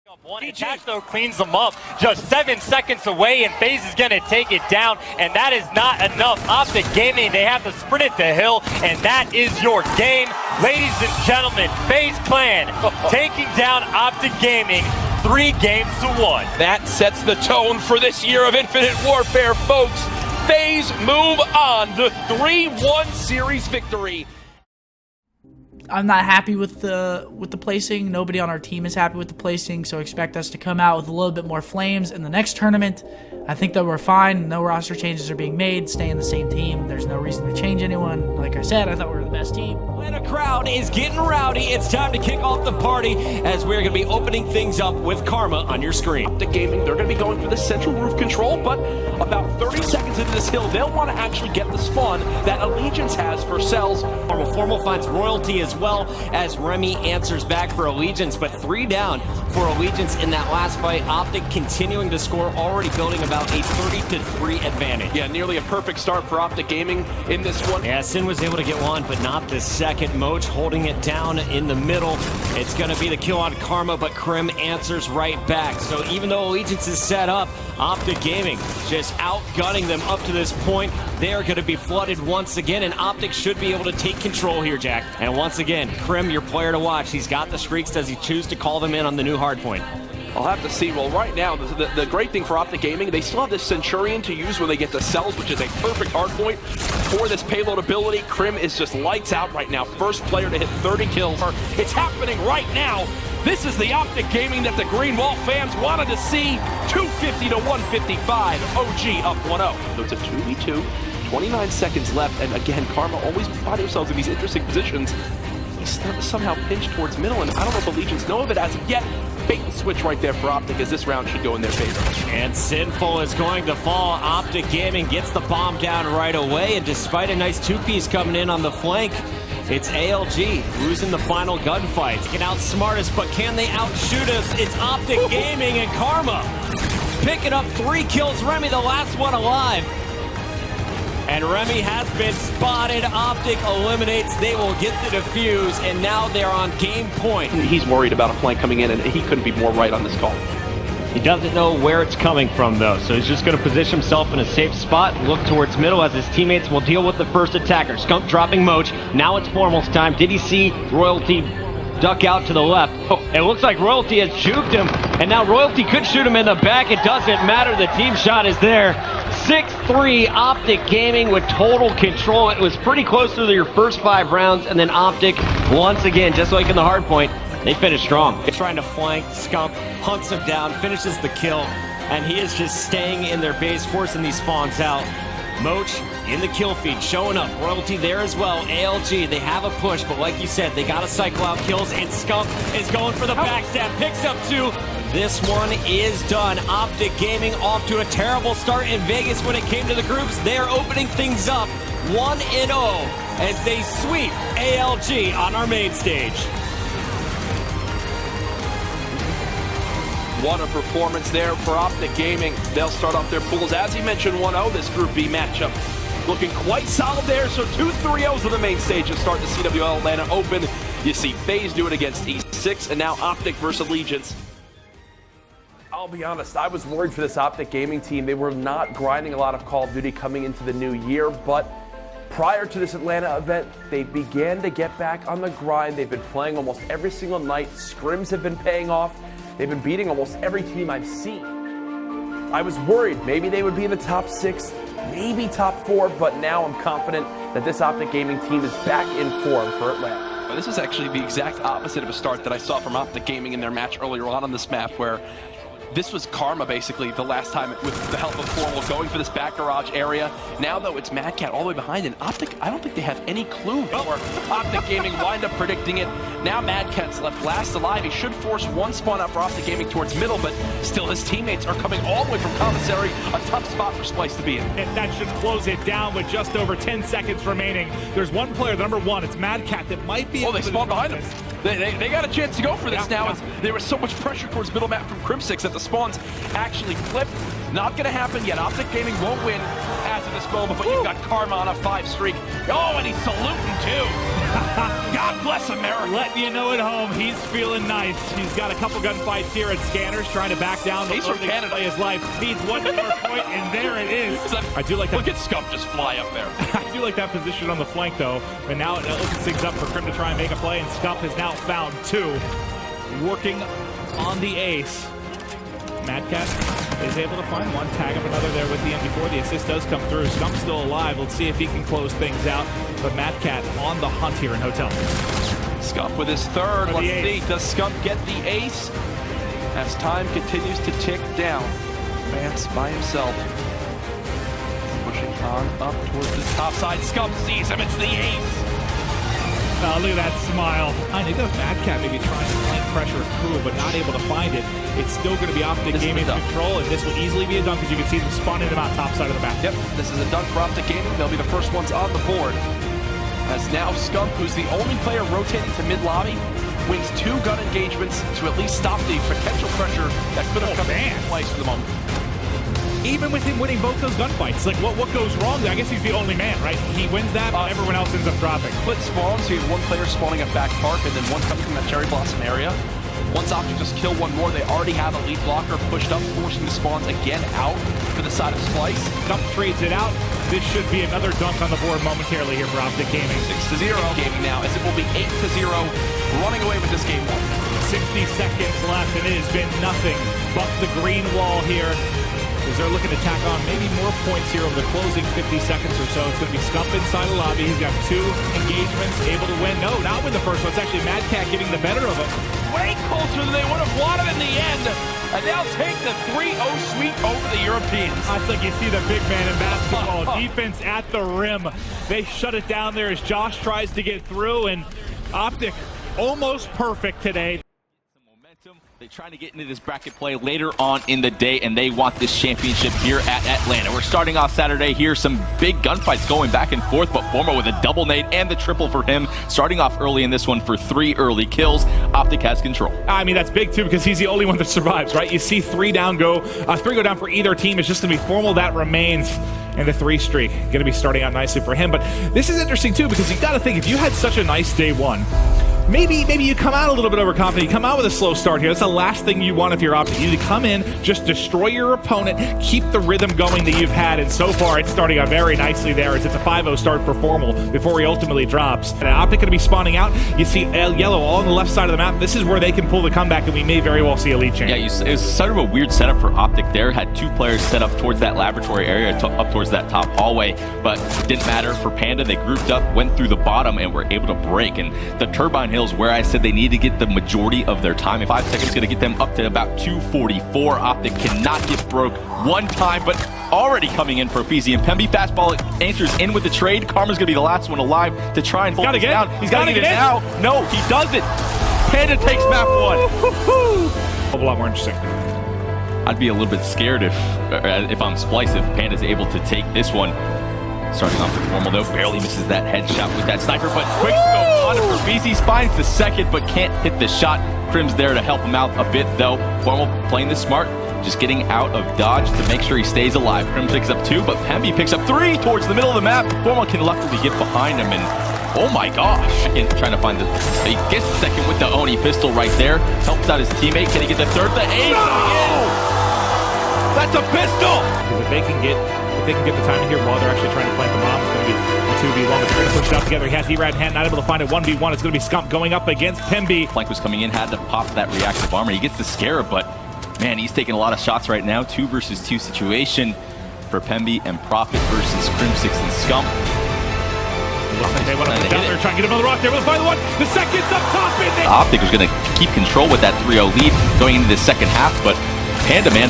Montage though cleans them up, just 7 seconds away, and Faze is going to take it down, and that is not enough. OpTic Gaming, they have to sprint it to hill, and that is your game. Ladies and gentlemen, Faze Clan taking down OpTic Gaming 3-1. That sets the tone for this year of Infinite Warfare, folks. Faze move on, the 3-1 series victory. I'm not happy with the placing. Nobody on our team is happy with the placing, so expect us to come out with a little bit more flames in the next tournament. I think that we're fine. No roster changes are being made. Stay in the same team. There's no reason to change anyone. Like I said, I thought we were the best team. Atlanta crowd is getting rowdy. It's time to kick off the party as we're going to be opening things up with Karma on your screen. OpTic Gaming, they're going to be going for the central roof control, but about 30 seconds into this hill, they'll want to actually get the spawn that Allegiance has for cells. Formal finds royalty as well as Remy answers back for Allegiance, but 3 down for Allegiance in that last fight. OpTic continuing to score, already building about a 30-3 advantage. Yeah, nearly a perfect start for OpTic Gaming in this one. Yeah, Sin was able to get one, but not the second. Moch holding it down in the middle. It's going to be the kill on Karma, but Krim answers right back. So even though Allegiance is set up, OpTic Gaming just outgunning them up to this point. They are going to be flooded once again, and OpTic should be able to take control here, Jack. And once again, Krim, your player to watch. He's got the streaks. Does he choose to call them in on the new hardpoint? I'll have to see. Well, right now, the great thing for OpTic Gaming, they still have this Centurion to use when they get to cells, which is a perfect hardpoint for this payload ability. Krim is just lights out right now. First player to hit 30 kills. It's happening right now. This is the OpTic Gaming that the Green Wall fans wanted to see. 250 to 155. OG up 1-0. So it's a 2v2. 29 seconds left, and again, Karma always find themselves in these interesting positions. They somehow pinch towards middle, and I don't know if Allegiance know of it as of yet. Bait and switch right there for OpTic, as this round should go in their favor. And Sinful is going to fall. OpTic Gaming gets the bomb down right away, and despite a nice 2-piece coming in on the flank, it's ALG losing the final gunfight. They can outsmart us, but can they outshoot us? It's OpTic Gaming and Karma picking up 3 kills. Remy, the last one alive. And Remy has been spotted. OpTic eliminates. They will get the defuse, and now they're on game point. He's worried about a flank coming in, and he couldn't be more right on this call. He doesn't know where it's coming from, though, so he's just going to position himself in a safe spot, look towards middle as his teammates will deal with the first attacker. Skunk dropping Moch. Now it's Formal's time. Did he see Royalty duck out to the left? Oh, it looks like Royalty has juked him, and now Royalty could shoot him in the back. It doesn't matter. The team shot is there. 6-3 OpTic Gaming with total control. It was pretty close to your first 5 rounds, and then OpTic, once again, just like in the hard point, they finished strong. Trying to flank, Skunk hunts him down, finishes the kill, and he is just staying in their base, forcing these spawns out. Moch in the kill feed, showing up. Royalty there as well. ALG, they have a push, but like you said, they got to cycle out kills, and Skunk is going for the backstab. Picks up 2. This one is done. OpTic Gaming off to a terrible start in Vegas when it came to the groups. They're opening things up 1-0 as they sweep ALG on our main stage. What a performance there for OpTic Gaming. They'll start off their pools, as he mentioned, 1-0, this Group B matchup. Looking quite solid there, so 2 3-0s on the main stage to start the CWL Atlanta Open. You see Faze do it against E6, and now OpTic versus Allegiance. I'll be honest, I was worried for this OpTic Gaming team. They were not grinding a lot of Call of Duty coming into the new year, but prior to this Atlanta event, they began to get back on the grind. They've been playing almost every single night. Scrims have been paying off. They've been beating almost every team I've seen. I was worried maybe they would be in the top 6, maybe top 4, but now I'm confident that this OpTic Gaming team is back in form for Atlanta. This is actually the exact opposite of a start that I saw from OpTic Gaming in their match earlier on this map, where this was Karma, basically, the last time with the help of Formal going for this back garage area. Now, though, it's Mad Cat all the way behind, and OpTic, I don't think they have any clue before OpTic Gaming wind up predicting it. Now Mad Cat's left last alive. He should force one spawn out for OpTic Gaming towards middle, but still his teammates are coming all the way from commissary. A tough spot for Splice to be in. And that should close it down with just over 10 seconds remaining. There's one player, number 1, it's Mad Cat, that might be... Oh, they spawned behind him. They got a chance to go for this now. There was so much pressure towards middle map from Crim6 that the spawns actually flipped. Not going to happen yet. OpTic Gaming won't win as of this moment, but you've got Karma on a 5 streak. Oh, and he's saluting too. God bless America. Letting you know at home, he's feeling nice. He's got a couple gunfights here at Scanners, trying to back down. He's from Canada. Play his life. Needs one more point, and there it is. I do like that. Look at Scump just fly up there. I do like that position on the flank, though. And now it opens things up for Crim to try and make a play, and Scump has now found two. Working on the ace. Madcat is able to find one, tag up another there with the M4. The assist does come through. Scump's still alive. Let's see if he can close things out. But Madcat on the hunt here in Hotel. Scump with his third. Let's see. Does Scump get the ace? As time continues to tick down. Vance by himself. Pushing on up towards the top side. Scump sees him. It's the ace. Oh, look at that smile. I think that Madcat maybe trying to flank pressure Crew, but not able to find it. It's still going to be OpTic Gaming's control, and this will easily be a dunk because you can see them spawning them out top side of the map. Yep, this is a dunk for OpTic Gaming. They'll be the first ones on the board. As now Scump, who's the only player rotating to mid-lobby, wins 2 gun engagements to at least stop the potential pressure that could have come in place for the moment. Even with him winning both those gunfights, like what goes wrong there? I guess he's the only man, right? He wins that, but everyone else ends up dropping. Split spawns, so you have one player spawning at back park, and then one coming from that Cherry Blossom area. Once OpTic just kill one more, they already have a lead blocker pushed up, forcing the spawns again out for the side of Splice. Scump trades it out. This should be another dunk on the board momentarily here for OpTic Gaming. 6-0 gaming now, as it will be 8-0, running away with this game one. 60 seconds left, and it has been nothing but the green wall here. As they're looking to tack on maybe more points here over the closing 50 seconds or so. It's going to be Scump inside the lobby. He's got 2 engagements, able to win. No, not win the first one. It's actually Madcat getting the better of him. Way closer than they would have wanted in the end. And they'll take the 3-0 sweep over the Europeans. That's like you see the big man in basketball. Defense at the rim. They shut it down there as Josh tries to get through, and OpTic almost perfect today. They're trying to get into this bracket play later on in the day, and they want this championship here at Atlanta. We're starting off Saturday here. Some big gunfights going back and forth, but Forma with a double nade and the triple for him. Starting off early in this one for 3 early kills. OpTic has control. I mean, that's big, too, because he's the only one that survives, right? You see 3 go down for either team. It's just going to be Formal that remains. And the 3 streak going to be starting out nicely for him. But this is interesting, too, because you got to think, if you had such a nice day one, maybe you come out a little bit overconfident. You come out with a slow start here. That's the last thing you want if you're OpTic. You need to come in, just destroy your opponent, keep the rhythm going that you've had. And so far, it's starting out very nicely there as it's a 5-0 start for Formal before he ultimately drops. And OpTic going to be spawning out. You see yellow all on the left side of the map. This is where they can pull the comeback, and we may very well see a lead change. Yeah, it was sort of a weird setup for OpTic there. Had 2 players set up towards that laboratory area, up towards that top hallway, but it didn't matter for Panda. They grouped up, went through the bottom, and were able to break. And the Turbine Hills, where I said they need to get the majority of their time, in 5 seconds, going to get them up to about 244. OpTic cannot get broke one time, but already coming in for Faze, and Pemby fastball answers in with the trade. Karma's going to be the last one alive to try and hold this down. He's got to get it now. No, he doesn't. Panda takes map 1. A lot more interesting. I'd be a little bit scared if I'm Splice, if Panda's able to take this one. Starting off with Formal, though, barely misses that headshot with that sniper, but quick go on it for Faze. Finds the second, but can't hit the shot. Crim's there to help him out a bit, though. Formal playing this smart, just getting out of dodge to make sure he stays alive. Crim picks up 2, but Pemby picks up 3 towards the middle of the map. Formal can luckily get behind him, and oh my gosh, and trying to find he gets the second with the Oni pistol right there. Helps out his teammate. Can he get the third? The ace! No! That's a pistol! If they can get the timing here while they're actually trying to plant the bomb, it's going to be a 2v1, but they're going to push it out together. He has D-Rad in hand, not able to find a 1v1. It's going to be Scump going up against Pemby. Flank was coming in, had to pop that reactive armor. He gets the Scarab, but man, he's taking a lot of shots right now. 2 versus 2 situation for Pemby and Prophet versus Crim6 and Scump. They want to put down there, try to get another rock there. We'll find the one. The second's up top. OpTic was going to keep control with that 3-0 lead going into the second half, but Panda, man,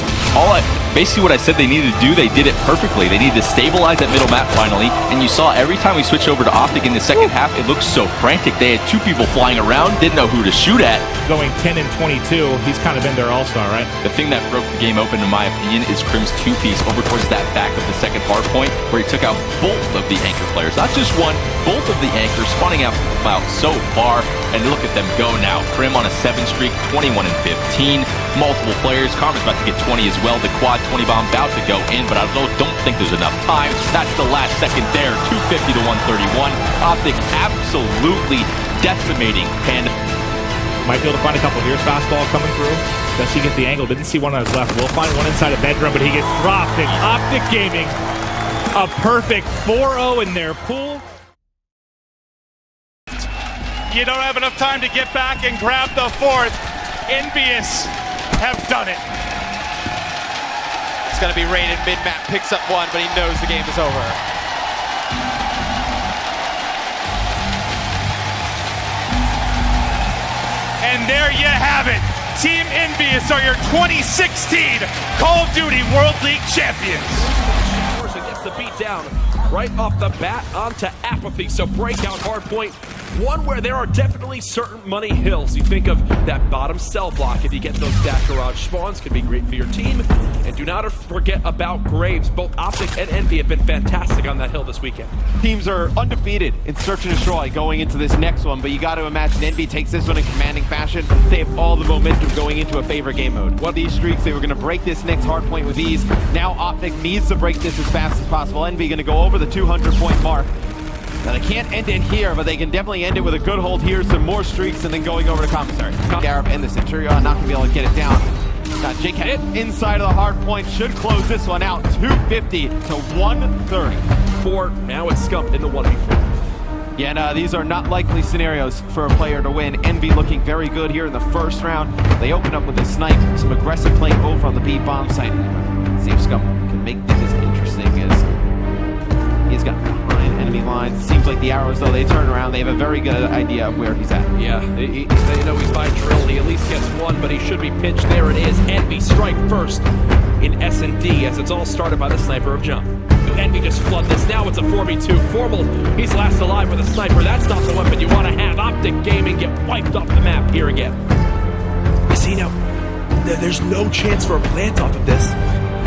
basically what I said they needed to do, they did it perfectly. They needed to stabilize that middle map finally, and you saw every time we switched over to OpTic in the second half, it looked so frantic. They had 2 people flying around, didn't know who to shoot at. Going 10 and 22, he's kind of been their all-star, right? The thing that broke the game open, in my opinion, is Crim's 2-piece over towards that back of the second hard point, where he took out both of the anchor players. Not just one, both of the anchors, spawning out so far, and look at them go now. Crim on a 7 streak, 21 and 15. Multiple players. Karma's about to get 20 as well. The quad 20 bomb about to go in, but I don't think there's enough time. That's the last second there. 250 to 131. OpTic absolutely decimating Panda. Might be able to find a couple. Here's fastball coming through. Does he get the angle? Didn't see one on his left. We'll find one inside a bedroom, but he gets dropped. And OpTic Gaming, a perfect 4-0 in their pool. You don't have enough time to get back and grab the fourth. EnVyUs have done it. It's going to be rated mid-map, picks up one, but he knows the game is over. And there you have it. Team EnVyUs are your 2016 Call of Duty World League champions. Gets the beat down right off the bat onto apathy. So breakout hard point. One where there are definitely certain money hills. You think of that bottom cell block. If you get those dash garage spawns, can be great for your team. And do not forget about Graves. Both OpTic and Envy have been fantastic on that hill this weekend. Teams are undefeated in Search and Destroy going into this next one, but you got to imagine Envy takes this one in commanding fashion. They have all the momentum going into a favorite game mode. One of these streaks, they were going to break this next hard point with ease. Now OpTic needs to break this as fast as possible. Envy going to go over the 200-point mark. Now they can't end it here, but they can definitely end it with a good hold here, some more streaks, and then going over to commissary. Garib and the Centurion not going to be able to get it down. Jake had it inside of the hard point, should close this one out, 250 to 130. Four, now it's Scump in the 1v4. Yeah, no, these are not likely scenarios for a player to win. Envy looking very good here in the first round. They open up with a snipe, some aggressive playing over on the B bomb site. See if Scump can make things interesting as he's got behind enemy lines. Seems like the arrows, though, they turn around. They have a very good idea of where he's at. Yeah, they know he's by drill. He at least gets one, but he should be pinched. There it is. Envy strike first in S&D as it's all started by the sniper of Jump. Envy just flood this. Now it's a 4v2. Formal, he's last alive with a sniper. That's not the weapon you want to have. OpTic Gaming get wiped off the map here again. You see now, there's no chance for a plant off of this.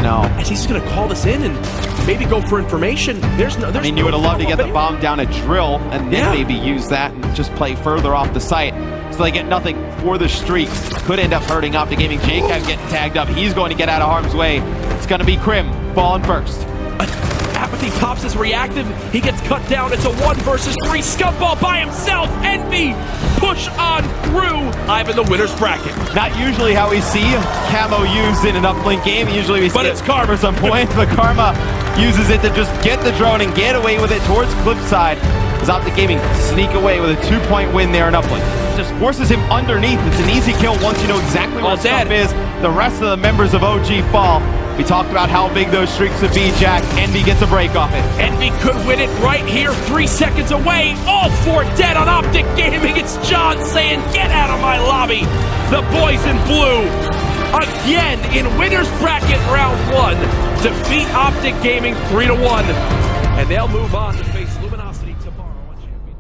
No. And he's just going to call this in and maybe go for information. I mean, you would have loved to get the bomb down a drill and then maybe use that and just play further off the site. So they get nothing for the streak. Could end up hurting OpTic Gaming. Jacob getting tagged up. He's going to get out of harm's way. It's going to be Crim falling first. Apathy pops his reactive. He gets cut down. It's a 1 versus 3. Scumball by himself. Envy push on through. Ivan the winner's bracket. Not usually how we see Camo used in an uplink game. Usually we see it's Karma for some points, but Karma uses it to just get the drone and get away with it towards Cliffside. As OpTic Gaming sneak away with a 2-point win there in uplink. Just forces him underneath. It's an easy kill once you know exactly where Stuff is. The rest of the members of OG fall. We talked about how big those streaks would be, Jack. Envy gets a break off it. Envy could win it right here, 3 seconds away. All 4 dead on OpTic Gaming. It's John saying, get out of my lobby. The boys in blue, again in winner's bracket round 1, defeat OpTic Gaming 3-1. And they'll move on to face Luminosity tomorrow on Championship.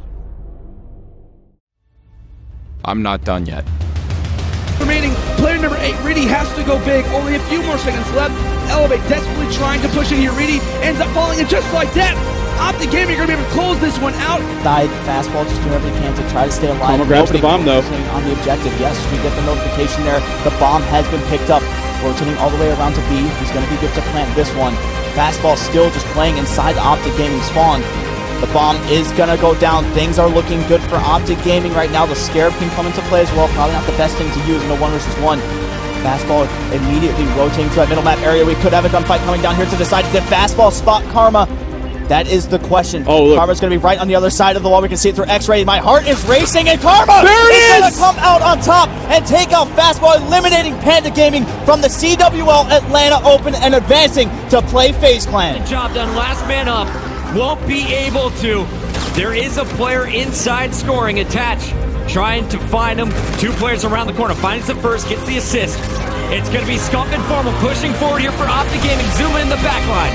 I'm not done yet. Remaining, player number 8, Reedy has to go big. Only a few more seconds left. Elevate desperately trying to push it here. Reedy ends up falling, and just like that, OpTic Gaming are going to be able to close this one out. Died fastball, just doing everything he can to try to stay alive. Grabs the bomb, though. On the objective, yes, we get the notification there. The bomb has been picked up. Rotating all the way around to B. He's going to be good to plant this one. Fastball still just playing inside the OpTic Gaming spawn. The bomb is going to go down. Things are looking good for OpTic Gaming right now. The Scarab can come into play as well. Probably not the best thing to use in a 1 versus 1. Fastball immediately rotating to that middle map area. We could have a gunfight coming down here to decide if the fastball spot Karma. That is the question. Oh, look. Karma's going to be right on the other side of the wall. We can see it through X-ray. My heart is racing, and Karma is going to come out on top and take out fastball, eliminating Panda Gaming from the CWL Atlanta Open and advancing to play Faze Clan. Job done. Last man up. Won't be able to. There is a player inside scoring. Attach. Trying to find him. 2 players around the corner. Finds the first. Gets the assist. It's going to be Scump and Formal pushing forward here for OpTic Gaming. Zoom in the back line.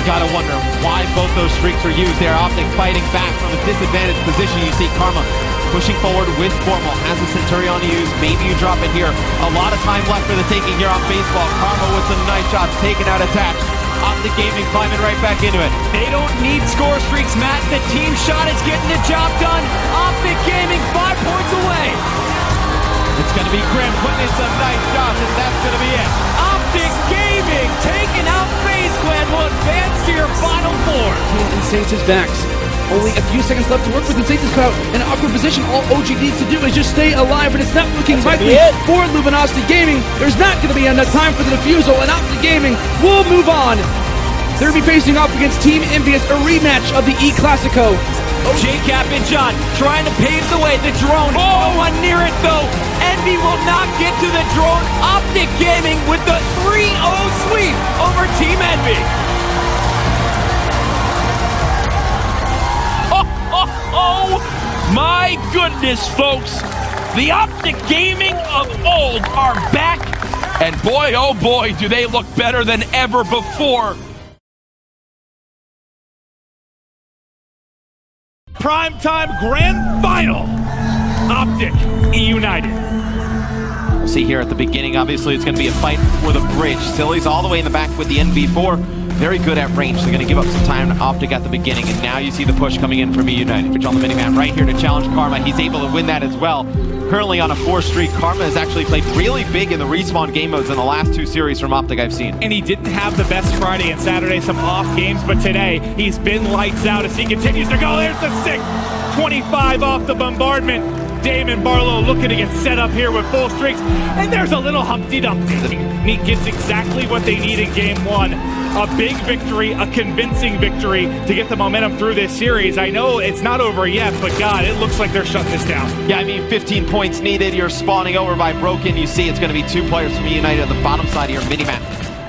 You gotta wonder why both those streaks are used there. OpTic fighting back from a disadvantaged position. You see Karma pushing forward with Formal. Has the Centurion to use. Maybe you drop it here. A lot of time left for the taking here on baseball. Karma with some nice shots taken out Attach. OpTic Gaming climbing right back into it. They don't need score streaks, Matt. The team shot is getting the job done. OpTic Gaming 5 points away. It's going to be Grim putting in some nice shots, and that's going to be it. OpTic Gaming taking out Faze Clan will advance to your final 4. And Saints' backs. Only a few seconds left to work with, and Satan's caught out in an awkward position. All OG needs to do is just stay alive, but it's not looking likely for Luminosity Gaming. There's not going to be enough time for the defusal, and OpTic Gaming will move on. They'll be facing off against Team EnVyUs, a rematch of the E-Clasico. J-Cap and John trying to pave the way. The drone, no one near it though. Envy will not get to the drone. OpTic Gaming with the 3-0 sweep over Team Envy. Oh my goodness, folks. The OpTic Gaming of old are back. And boy, oh boy, do they look better than ever before. Primetime Grand Final. OpTic eUnited. We'll see here at the beginning, obviously it's going to be a fight for the bridge. Silly's all the way in the back with the NV4. Very good at range. They're going to give up some time to OpTic at the beginning, and now you see the push coming in from eUnited, which on the minimap right here to challenge Karma. He's able to win that as well. Currently on a 4 streak, Karma has actually played really big in the respawn game modes in the last 2 series from OpTic I've seen. And he didn't have the best Friday and Saturday, some off games, but today he's been lights out as he continues to go. There's the 6, 25 off the bombardment. Damon Barlow looking to get set up here with full streaks, and there's a little Humpty Dumpty. He gets exactly what they need in game 1. A big victory, a convincing victory to get the momentum through this series. I know it's not over yet, but God, it looks like they're shutting this down. Yeah, I mean, 15 points needed. You're spawning over by Broken. You see it's going to be 2 players from eUnited on the bottom side of your minimap,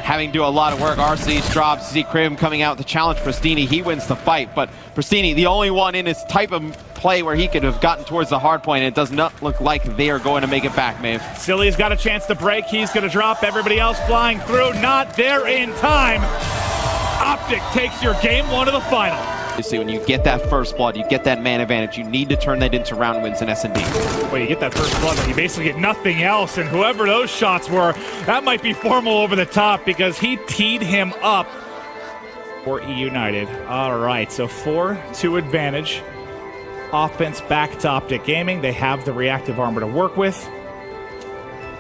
having to do a lot of work. RC's drops. See Krim coming out to challenge Pristini. He wins the fight, but Pristini, the only one in his type of play where he could have gotten towards the hard point, and it does not look like they are going to make it back, Maeve. Silly's got a chance to break. He's going to drop. Everybody else flying through. Not there in time. OpTic takes your game 1 of the final. You see, when you get that first blood, you get that man advantage. You need to turn that into round wins in S&D. Well, you get that first blood, but you basically get nothing else, and whoever those shots were, that might be formal over the top because he teed him up for eUnited. All right, so 4-2 advantage. Offense back to OpTic Gaming. They have the reactive armor to work with.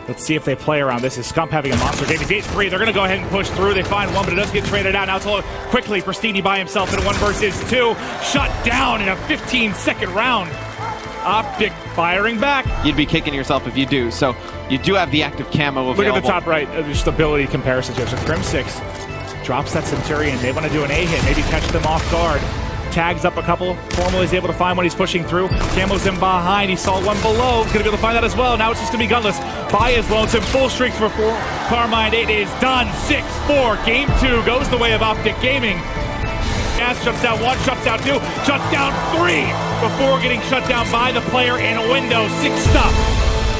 Let's see if they play around. This is Scump having a monster game. He's 8-3. They're going to go ahead and push through. They find one, but it does get traded out. Now it's a little quickly. Pristini by himself in a 1 versus 2. Shut down in a 15-second round. OpTic firing back. You'd be kicking yourself if you do. So you do have the active camo available. Look at the top right. Just ability comparisons here. So Crim 6 drops that Centurion. They want to do an A-hit. Maybe catch them off guard. Tags up a couple. Formal is able to find one. He's pushing through. Camo's in behind. He saw one below. Gonna be able to find that as well. Now it's just gonna be gunless. By his lonesome. Full streaks for Carmine. It is done. 6-4. Game 2 goes the way of OpTic Gaming. Gas shuts down 1, shuts down 2, shuts down 3 before getting shut down by the player in a window. 6 stop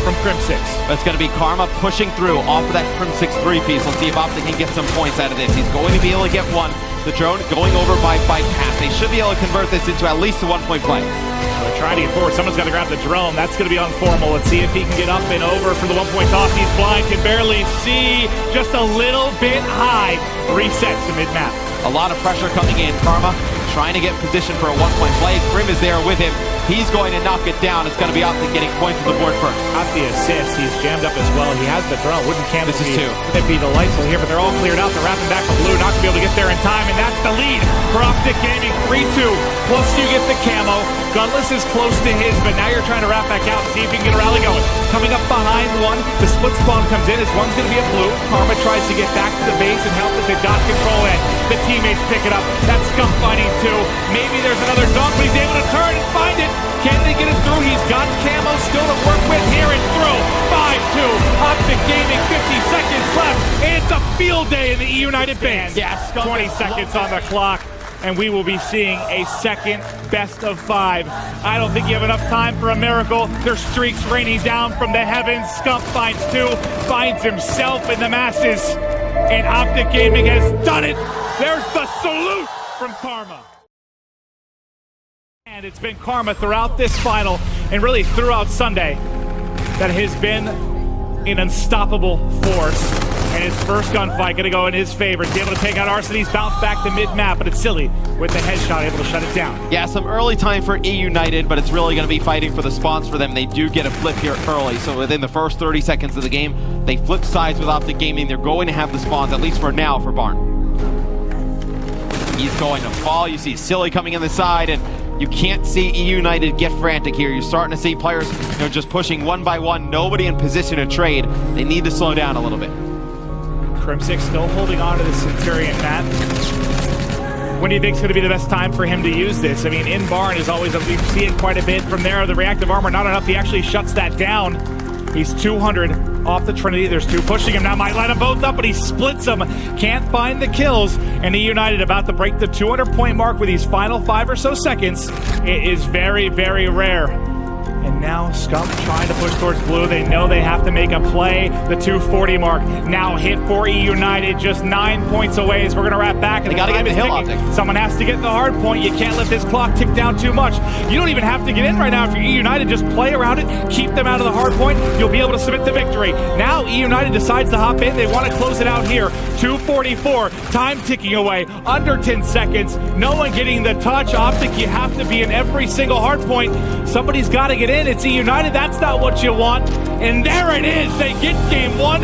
from Crim 6. That's going to be Karma pushing through off of that Crim 6 3-piece. Let's see if OpTic can get some points out of this. He's going to be able to get one. The drone going over by path. They should be able to convert this into at least a 1-point play. They're trying to get forward. Someone's got to grab the drone. That's going to be on Formal. Let's see if he can get up and over for the 1-point toss. He's blind, can barely see. Just a little bit high. Resets to mid-map. A lot of pressure coming in. Karma trying to get position for a 1-point play. Grim is there with him. He's going to knock it down. It's going to be OpTic getting points to the board first. Got the assist. He's jammed up as well. He has the drone. Wouldn't Campbell This is 2. It'd be delightful here, but they're all cleared out. They're wrapping back for blue. Not going to be able to get there in time, and that's the lead for OpTic Gaming. 3-2. Plus you get the camo. Gunless is close to his, but now you're trying to wrap back out and see if you can get a rally going. Coming up behind one. The split spawn comes in as one's going to be a blue. Karma tries to get back to the base and help as they got control in. The teammates pick it up. That's Scump finding 2. Maybe there's another dunk, but he's able to turn and find it. Can they get it through? He's got camo still to work with here and through. 5-2. OpTic Gaming, 50 seconds left. And it's a field day in the eUnited fans. Yes, 20 seconds on the clock, and we will be seeing a second best of 5. I don't think you have enough time for a miracle. There's streaks raining down from the heavens. Scump finds 2, finds himself in the masses. And OpTic Gaming has done it. There's the salute from Karma. And it's been Karma throughout this final, and really throughout Sunday, that has been an unstoppable force. And his first gunfight going to go in his favor. He's able to take out Arsony's bounce back to mid-map, but it's Silly with the headshot able to shut it down. Yeah, some early time for eUnited, but it's really going to be fighting for the spawns for them. They do get a flip here early, so within the first 30 seconds of the game, they flip sides with OpTic Gaming. They're going to have the spawns, at least for now, for Barn. He's going to fall. You see Silly coming in the side, and You can't see eUnited get frantic here. You're starting to see players, just pushing one by one. Nobody in position to trade. They need to slow down a little bit. Crimsix still holding on to the Centurion, Matt. When do you think is going to be the best time for him to use this? I mean, in barn is always, we see it quite a bit. From there, the reactive armor, not enough. He actually shuts that down. He's 200 off the Trinity. There's two pushing him now. Might line them both up, but he splits them. Can't find the kills. And eUnited about to break the 200-point mark with these final 5 or so seconds. It is very, very rare. And now Scump trying to push towards blue. They know they have to make a play. The 240 mark now hit for eUnited, just 9 points away as we're going to wrap back. They got to get the hill OpTic. Someone has to get the hard point. You can't let this clock tick down too much. You don't even have to get in right now if you're eUnited. Just play around it. Keep them out of the hard point. You'll be able to submit the victory. Now eUnited decides to hop in. They want to close it out here. 2:44. Time ticking away. Under 10 seconds. No one getting the touch. OpTic, you have to be in every single hard point. Somebody's got to get in. It's eUnited. That's not what you want. And there it is. They get game one.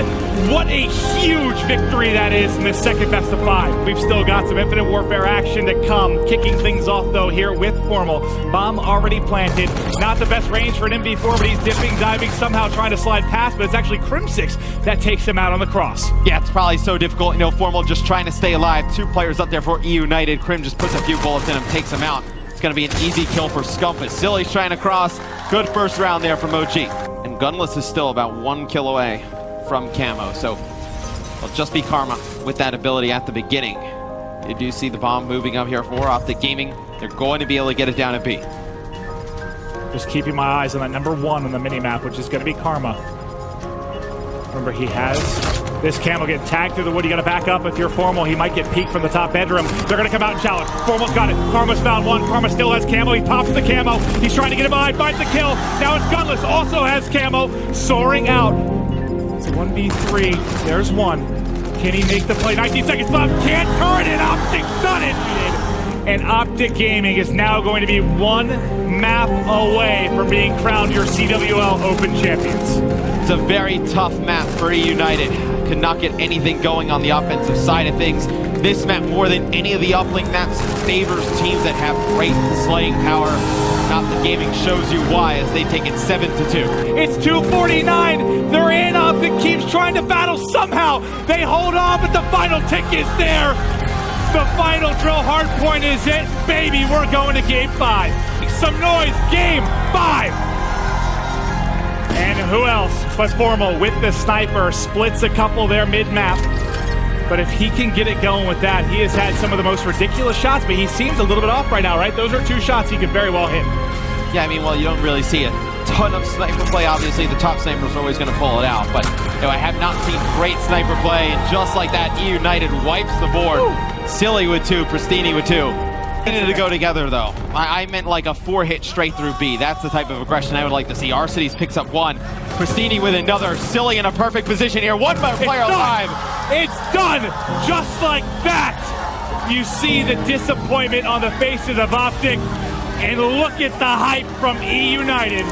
What a huge victory that is in the second best of 5. We've still got some Infinite Warfare action to come. Kicking things off, though, here with Formal. Bomb already planted. Not the best range for an MV4, but he's dipping, diving, somehow trying to slide past, but it's actually Crimsix that takes him out on the cross. Yeah, it's probably so difficult. Formal just trying to stay alive. 2 players up there for eUnited. Crim just puts a few bullets in him, takes him out. It's going to be an easy kill for Scump. As Silly's trying to cross. Good first round there from OG. And Gunless is still about 1 kill away from Camo. So it'll just be Karma with that ability at the beginning. You do see the bomb moving up here for OpTic Gaming. They're going to be able to get it down at B. Just keeping my eyes on that number 1 on the minimap, which is going to be Karma. Remember, he has this Camo get tagged through the wood. You got to back up if you're Formal. He might get peeked from the top bedroom. They're going to come out and challenge. Formal's got it. Karma's found one. Karma still has Camo. He pops the Camo. He's trying to get it behind. Finds the kill. Now it's Gunless. Also has Camo. Soaring out. It's a 1v3. There's one. Can he make the play? 19 seconds left. Can't turn it. OpTic's done it. And OpTic Gaming is now going to be 1 map away from being crowned your CWL Open champions. It's a very tough map for eUnited. Could not get anything going on the offensive side of things. This map, more than any of the uplink maps, favors teams that have great slaying power. OpTic Gaming shows you why as they take it 7-2. It's 2:49. They're in. OpTic keeps trying to battle somehow. They hold on, but the final tick is there. The final drill hard point is it. Baby, we're going to game 5. Make some noise. Game 5. And who else but Formal with the sniper. Splits a couple there mid-map. But if he can get it going with that, he has had some of the most ridiculous shots, but he seems a little bit off right now, right? Those are 2 shots he could very well hit. Yeah, I mean, well, you don't really see a ton of sniper play. Obviously, the top sniper is always going to pull it out. But I have not seen great sniper play. And just like that, eUnited wipes the board. Woo! Silly with 2, Pristini with 2. They needed to go together, though. I meant like a 4-hit straight through B. That's the type of aggression I would like to see. Arcides picks up 1. Pristini with another. Silly in a perfect position here. 1 more player alive. It's done! Just like that! You see the disappointment on the faces of OpTic. And look at the hype from eUnited.